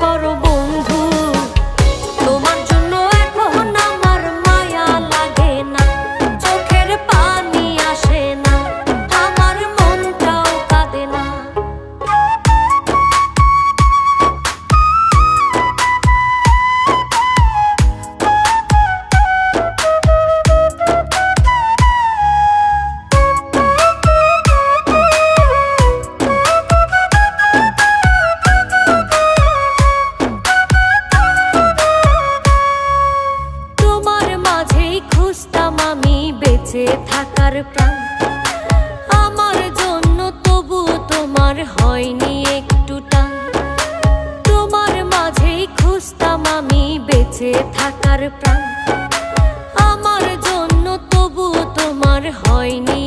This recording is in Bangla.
করো বন্ধু, তোমার জন্য এখন আমার মায়া লাগে না, চোখের পানি আসে না, আমার মনটাও কাঁদে না। খুঁজতাম আমি বেঁচে থাকার প্রাণ, আমার জন্য তবু তোমার হয়নি একটু টান। তোমার মাঝেই খুঁজতাম আমি বেঁচে থাকার প্রাণ, আমার জন্য তবু তোমার হয়নি